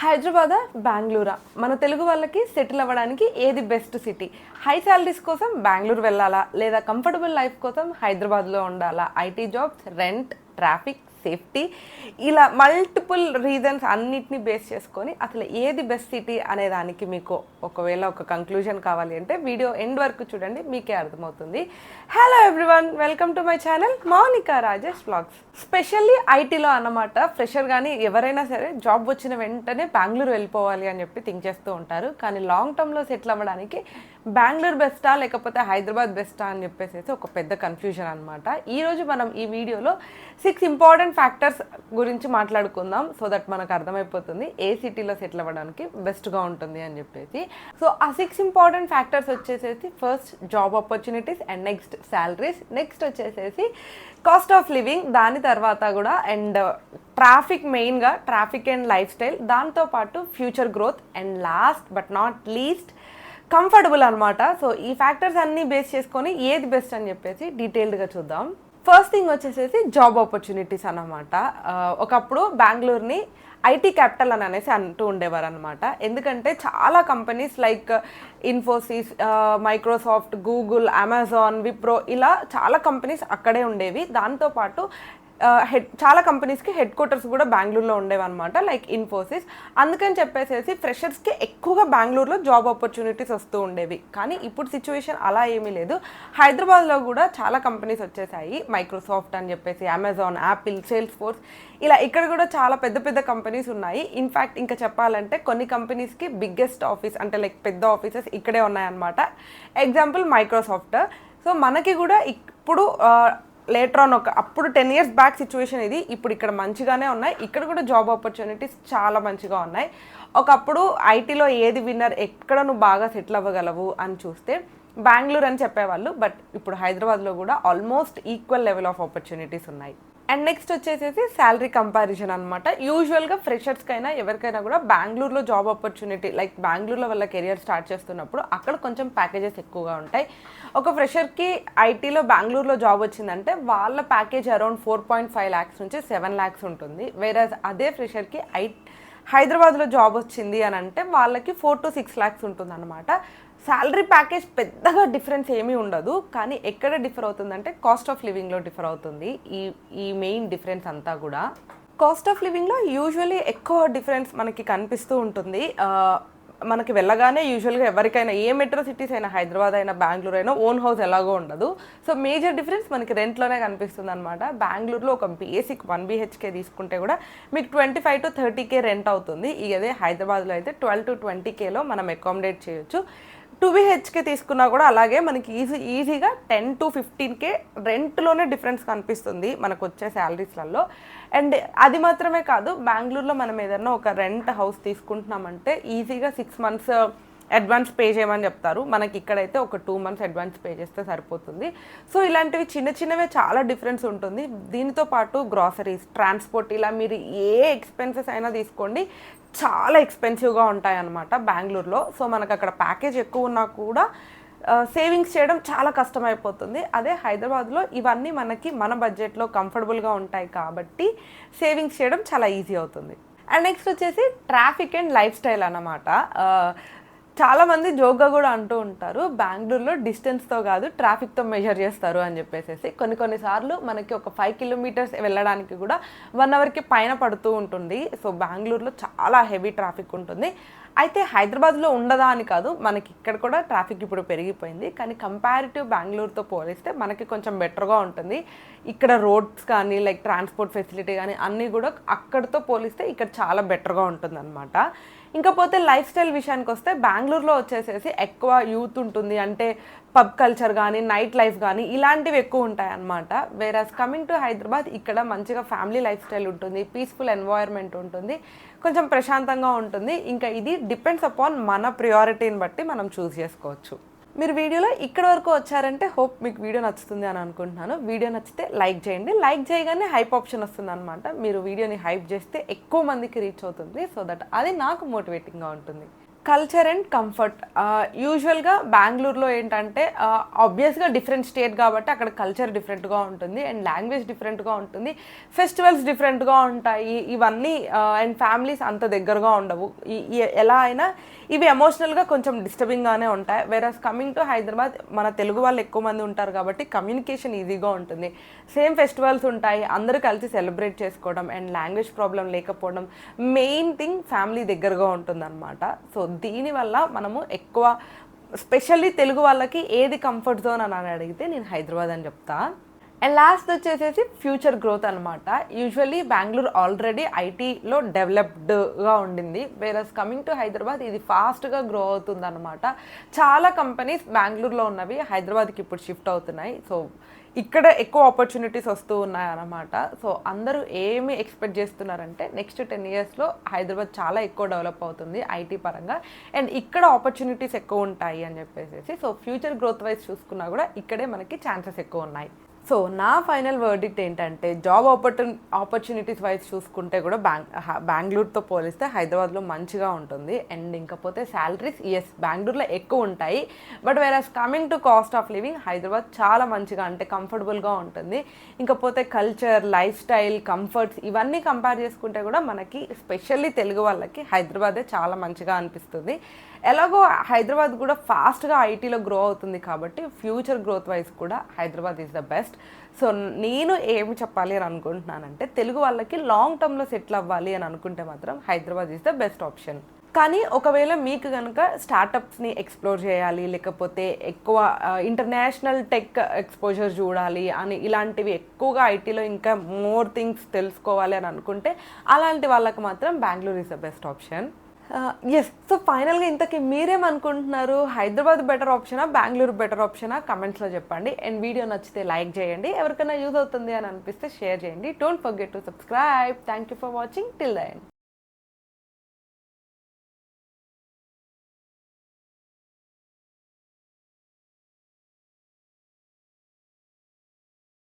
హైదరాబాదా బెంగళూరా మన తెలుగు వాళ్ళకి సెటిల్ అవ్వడానికి ఏది బెస్ట్ సిటీ? హై సాలరీస్ కోసం బెంగళూరు వెళ్ళాలా లేదా కంఫర్టబుల్ లైఫ్ కోసం హైదరాబాద్లో ఉండాలా? IT jobs, rent, traffic, safety, ఇలా మల్టిపుల్ రీజన్స్ అన్నిటిని బేస్ చేసుకొని అసలు ఏది బెస్ట్ సిటీ అనే దానికి మీకు ఒకవేళ ఒక కంక్లూజన్ కావాలి అంటే వీడియో ఎండ్ వరకు చూడండి, మీకే అర్థమవుతుంది. Hello everyone, welcome to my channel Mounika Rajesh vlogs. Specially ఐటీలో అన్నమాట, ఫ్రెషర్ కానీ ఎవరైనా సరే జాబ్ వచ్చిన వెంటనే బెంగళూరు వెళ్ళిపోవాలి అని చెప్పి థింక్ చేస్తూ ఉంటారు. కానీ లాంగ్ టర్మ్లో సెటిల్ అవ్వడానికి బెంగళూరు బెస్టా లేకపోతే హైదరాబాద్ బెస్టా అని చెప్పేసి ఒక పెద్ద కన్ఫ్యూజన్ అనమాట. ఈరోజు మనం ఈ వీడియోలో 6 ఇంపార్టెంట్ ఫ్యాక్టర్స్ గురించి మాట్లాడుకుందాం, సో దట్ మనకు అర్థమైపోతుంది ఏ సిటీలో సెటిల్ అవ్వడానికి బెస్ట్గా ఉంటుంది అని చెప్పేసి. సో ఆ 6 ఇంపార్టెంట్ ఫ్యాక్టర్స్ వచ్చేసేసి first job opportunities, and next salaries, next వచ్చేసేసి కాస్ట్ ఆఫ్ లివింగ్, దాని తర్వాత కూడా అండ్ ట్రాఫిక్, మెయిన్గా ట్రాఫిక్ అండ్ లైఫ్ స్టైల్, దాంతోపాటు future growth, and last but not least comfortable అనమాట. సో ఈ ఫ్యాక్టర్స్ అన్నీ బేస్ చేసుకొని ఏది బెస్ట్ అని చెప్పేసి డీటెయిల్డ్గా చూద్దాం. ఫస్ట్ థింగ్ వచ్చేసేసి జాబ్ ఆపర్చునిటీస్ అన్నమాట. ఒకప్పుడు బెంగళూరుని ఐటీ క్యాపిటల్ అని అనేసి అంటూ ఉండేవారు అనమాట. ఎందుకంటే చాలా companies like Infosys, Microsoft, Google, Amazon, Wipro, ఇలా చాలా కంపెనీస్ అక్కడే ఉండేవి. దాంతోపాటు చాలా కంపెనీస్కి హెడ్ క్వార్టర్స్ కూడా బెంగళూరులో ఉండేవన్నమాట, లైక్ ఇన్ఫోసిస్. అందుకని చెప్పేసి ఫ్రెషర్స్కి ఎక్కువగా బెంగళూరులో జాబ్ ఆపర్చునిటీస్ వస్తూ ఉండేవి. కానీ ఇప్పుడు సిచ్యువేషన్ అలా ఏమీ లేదు. హైదరాబాద్లో కూడా చాలా కంపెనీస్ వచ్చేసాయి, మైక్రోసాఫ్ట్ అని చెప్పేసి, అమెజాన్, యాపిల్, సేల్స్ ఫోర్స్, ఇలా ఇక్కడ కూడా చాలా పెద్ద పెద్ద కంపెనీస్ ఉన్నాయి. ఇన్ఫ్యాక్ట్ ఇంకా చెప్పాలంటే కొన్ని కంపెనీస్కి బిగ్గెస్ట్ ఆఫీస్ అంటే లైక్ పెద్ద ఆఫీసెస్ ఇక్కడే ఉన్నాయన్నమాట. Example Microsoft. సో మనకి కూడా ఇప్పుడు లేటర్ ఆన్ అప్పుడు 10 years బ్యాక్ సిచ్యువేషన్ ఇది, ఇప్పుడు ఇక్కడ మంచిగానే ఉన్నాయి. ఇక్కడ కూడా జాబ్ ఆపర్చునిటీస్ చాలా మంచిగా ఉన్నాయి. ఒకప్పుడు ఐటీలో ఏది విన్నర్, ఎక్కడ నువ్వు బాగా సెటిల్ అవ్వగలవు అని చూస్తే బెంగళూరు అని చెప్పేవాళ్ళు. బట్ ఇప్పుడు హైదరాబాద్లో కూడా almost equal level of opportunities ఉన్నాయి. అండ్ నెక్స్ట్ వచ్చేసేసి శాలరీ కంపారిజన్ అనమాట. యూజువల్గా ఫ్రెషర్స్కైనా ఎవరికైనా కూడా బెంగళూరులో జాబ్ ఆపర్చునిటీ, లైక్ బెంగళూరులో వాళ్ళ కెరియర్ స్టార్ట్ చేస్తున్నప్పుడు అక్కడ కొంచెం ప్యాకేజెస్ ఎక్కువగా ఉంటాయి. ఒక ఫ్రెషర్కి ఐటీలో బెంగళూరులో జాబ్ వచ్చిందంటే వాళ్ళ ప్యాకేజ్ అరౌండ్ 4.5 lakhs నుంచి 7 lakhs ఉంటుంది. వేరేజ్ అదే ఫ్రెషర్కి హైదరాబాద్లో జాబ్ వచ్చింది అని అంటే వాళ్ళకి 4 to 6 lakhs ఉంటుంది అనమాట. శాలరీ ప్యాకేజ్ పెద్దగా డిఫరెన్స్ ఏమీ ఉండదు, కానీ ఎక్కడ డిఫర్ అవుతుందంటే కాస్ట్ ఆఫ్ లివింగ్లో డిఫర్ అవుతుంది. ఈ మెయిన్ డిఫరెన్స్ అంతా కూడా కాస్ట్ ఆఫ్ లివింగ్లో యూజువల్లీ ఎక్కువ డిఫరెన్స్ మనకి కనిపిస్తూ ఉంటుంది. మనకి వెళ్ళగానే యూజువల్గా ఎవరికైనా ఏ మెట్రో సిటీస్ అయినా, హైదరాబాద్ అయినా బెంగళూరు అయినా, ఓన్ హౌస్ ఎలాగో ఉండదు. సో మేజర్ డిఫరెన్స్ మనకి రెంట్లోనే కనిపిస్తుంది అనమాట. బెంగళూరులో ఒక బేసిక్ 1 BHK తీసుకుంటే కూడా మీకు 25 to 30K రెంట్ అవుతుంది. ఇదే హైదరాబాద్లో అయితే 12 to 20Kలో మనం అకామిడేట్ చేయొచ్చు. 2 BHK తీసుకున్నా కూడా అలాగే మనకి ఈజీగా 10 to 15K రెంట్లోనే డిఫరెన్స్ కనిపిస్తుంది మనకు వచ్చే శాలరీస్లలో. అండ్ అది మాత్రమే కాదు, బెంగళూరులో మనం ఏదైనా ఒక రెంట్ హౌస్ తీసుకుంటున్నామంటే ఈజీగా 6 months అడ్వాన్స్ పే చేయమని చెప్తారు. మనకి ఇక్కడైతే ఒక 2 months అడ్వాన్స్ పే చేస్తే సరిపోతుంది. సో ఇలాంటివి చిన్న చిన్నవే చాలా డిఫరెన్స్ ఉంటుంది. దీనితో పాటు గ్రాసరీస్, ట్రాన్స్పోర్ట్, ఇలా మీరు ఏ ఎక్స్పెన్సెస్ అయినా తీసుకోండి చాలా ఎక్స్పెన్సివ్గా ఉంటాయన్నమాట బెంగళూరులో. సో మనకు అక్కడ ప్యాకేజ్ ఎక్కువ ఉన్నా కూడా సేవింగ్స్ చేయడం చాలా కష్టమైపోతుంది. అదే హైదరాబాద్లో ఇవన్నీ మనకి మన బడ్జెట్లో కంఫర్టబుల్గా ఉంటాయి కాబట్టి సేవింగ్స్ చేయడం చాలా ఈజీ అవుతుంది. అండ్ నెక్స్ట్ వచ్చేసి ట్రాఫిక్ అండ్ లైఫ్ స్టైల్ అన్నమాట. చాలామంది జోక్గా కూడా అంటూ ఉంటారు, బెంగళూరులో డిస్టెన్స్తో కాదు ట్రాఫిక్తో మెజర్ చేస్తారు అని చెప్పేసి. కొన్నిసార్లు మనకి ఒక 5 kilometers వెళ్ళడానికి కూడా 1 hourకి పైన పడుతూ ఉంటుంది. సో బెంగళూరులో చాలా హెవీ ట్రాఫిక్ ఉంటుంది. అయితే హైదరాబాద్లో ఉండదా అని కాదు, మనకి ఇక్కడ కూడా ట్రాఫిక్ ఇప్పుడు పెరిగిపోయింది. కానీ కంపారిటివ్ బెంగళూరుతో పోలిస్తే మనకి కొంచెం బెటర్గా ఉంటుంది. ఇక్కడ రోడ్స్ కానీ లైక్ ట్రాన్స్పోర్ట్ ఫెసిలిటీ కానీ అన్నీ కూడా అక్కడితో పోలిస్తే ఇక్కడ చాలా బెటర్గా ఉంటుంది అనమాట. ఇంకపోతే లైఫ్ స్టైల్ విషయానికి వస్తే బెంగళూరులో వచ్చేసేసి ఎక్కువ యూత్ ఉంటుంది, అంటే పబ్ కల్చర్ కానీ నైట్ లైఫ్ కానీ ఇలాంటివి ఎక్కువ ఉంటాయి అన్నమాట. వేరాస్ కమింగ్ టు హైదరాబాద్ ఇక్కడ మంచిగా ఫ్యామిలీ లైఫ్ స్టైల్ ఉంటుంది, పీస్ఫుల్ ఎన్వైర్న్మెంట్ ఉంటుంది, కొంచెం ప్రశాంతంగా ఉంటుంది. ఇంకా ఇది డిపెండ్స్ అపాన్ మన ప్రియారిటీని బట్టి మనం చూస్ చేసుకోవచ్చు. మీరు వీడియోలో ఇక్కడ వరకు వచ్చారంటే హోప్ మీకు వీడియో నచ్చుతుంది అని అనుకుంటున్నాను. వీడియో నచ్చితే లైక్ చేయండి. లైక్ చేయగానే హైప్ ఆప్షన్ వస్తుంది అనమాట. మీరు వీడియోని హైప్ చేస్తే ఎక్కువ మందికి రీచ్ అవుతుంది. సో దట్ అది నాకు మోటివేటింగ్గా ఉంటుంది. Culture and comfort. యూజువల్గా బెంగళూరులో ఏంటంటే ఆబ్వియస్గా డిఫరెంట్ స్టేట్ కాబట్టి అక్కడ కల్చర్ డిఫరెంట్గా ఉంటుంది అండ్ లాంగ్వేజ్ డిఫరెంట్గా ఉంటుంది, ఫెస్టివల్స్ డిఫరెంట్గా ఉంటాయి ఇవన్నీ, అండ్ ఫ్యామిలీస్ అంత దగ్గరగా ఉండవు. ఎలా అయినా ఇవి ఎమోషనల్గా కొంచెం డిస్టర్బింగ్గానే ఉంటాయి. వేరస్ కమింగ్ టు హైదరాబాద్ మన తెలుగు వాళ్ళు ఎక్కువ మంది ఉంటారు కాబట్టి కమ్యూనికేషన్ ఈజీగా ఉంటుంది. సేమ్ ఫెస్టివల్స్ ఉంటాయి, అందరూ కలిసి సెలబ్రేట్ చేసుకోవడం అండ్ లాంగ్వేజ్ ప్రాబ్లం లేకపోవడం మెయిన్ థింగ్, ఫ్యామిలీ దగ్గరగా ఉంటుందన్నమాట. సో దీనివల్ల మనము ఎక్కువ స్పెషల్లీ తెలుగు వాళ్ళకి ఏది కంఫర్ట్ జోన్ అని అడిగితే నేను హైదరాబాద్ అని చెప్తా. అండ్ లాస్ట్ వచ్చేసేసి ఫ్యూచర్ గ్రోత్ అనమాట. యూజువల్లీ బెంగళూరు ఆల్రెడీ ఐటీలో డెవలప్డ్గా ఉండింది, వేరస్ కమింగ్ టు హైదరాబాద్ ఇది ఫాస్ట్గా గ్రో అవుతుంది అనమాట. చాలా కంపెనీస్ బెంగళూరులో ఉన్నవి హైదరాబాద్కి ఇప్పుడు షిఫ్ట్ అవుతున్నాయి. సో ఇక్కడ ఎక్కువ ఆపర్చునిటీస్ వస్తూ ఉన్నాయన్నమాట. సో అందరూ ఏమి ఎక్స్పెక్ట్ చేస్తున్నారంటే నెక్స్ట్ 10 yearsలో హైదరాబాద్ చాలా ఎక్కువ డెవలప్ అవుతుంది ఐటీ పరంగా అండ్ ఇక్కడ ఆపర్చునిటీస్ ఎక్కువ ఉంటాయి అని చెప్పేసి. సో ఫ్యూచర్ గ్రోత్ వైజ్ చూసుకున్నా కూడా ఇక్కడే మనకి ఛాన్సెస్ ఎక్కువ ఉన్నాయి. సో నా ఫైనల్ వర్డిక్ట్ ఏంటంటే జాబ్ ఆపర్చునిటీస్ వైజ్ చూసుకుంటే కూడా బెంగళూరుతో పోలిస్తే హైదరాబాద్లో మంచిగా ఉంటుంది. అండ్ ఇంకపోతే శాలరీస్ బెంగళూరులో ఎక్కువ ఉంటాయి, but whereas coming to cost of living Hyderabad చాలా మంచిగా అంటే కంఫర్టబుల్గా ఉంటుంది. ఇంకపోతే కల్చర్, లైఫ్ స్టైల్, కంఫర్ట్స్ ఇవన్నీ కంపేర్ చేసుకుంటే కూడా మనకి స్పెషల్లీ తెలుగు వాళ్ళకి హైదరాబాదే చాలా మంచిగా అనిపిస్తుంది. ఎలాగో హైదరాబాద్ కూడా ఫాస్ట్గా ఐటీలో గ్రో అవుతుంది కాబట్టి ఫ్యూచర్ గ్రోత్ వైజ్ కూడా Hyderabad is the best. So నేను ఏమి చెప్పాలి అని అనుకుంటున్నానంటే తెలుగు వాళ్ళకి లాంగ్ టర్మ్లో సెటిల్ అవ్వాలి అని అనుకుంటే మాత్రం Hyderabad is the best option. కానీ ఒకవేళ మీకు కనుక స్టార్టప్స్ని ఎక్స్ప్లోర్ చేయాలి, లేకపోతే ఎక్కువ ఇంటర్నేషనల్ టెక్ ఎక్స్పోజర్ చూడాలి అని ఇలాంటివి ఎక్కువగా ఐటీలో ఇంకా మోర్ థింగ్స్ తెలుసుకోవాలి అని అనుకుంటే అలాంటి వాళ్ళకి మాత్రం Bengaluru is the best option. So ఫైనల్గా ఇంతకీ మీరేమనుకుంటున్నారు? హైదరాబాద్ బెటర్ ఆప్షనా, బెంగళూరు బెటర్ ఆప్షనా? కమెంట్స్లో చెప్పండి. అండ్ వీడియో నచ్చితే లైక్ చేయండి, ఎవరికైనా యూజ్ అవుతుంది అని అనిపిస్తే షేర్ చేయండి. Don't forget to subscribe. Thank you for watching till the end.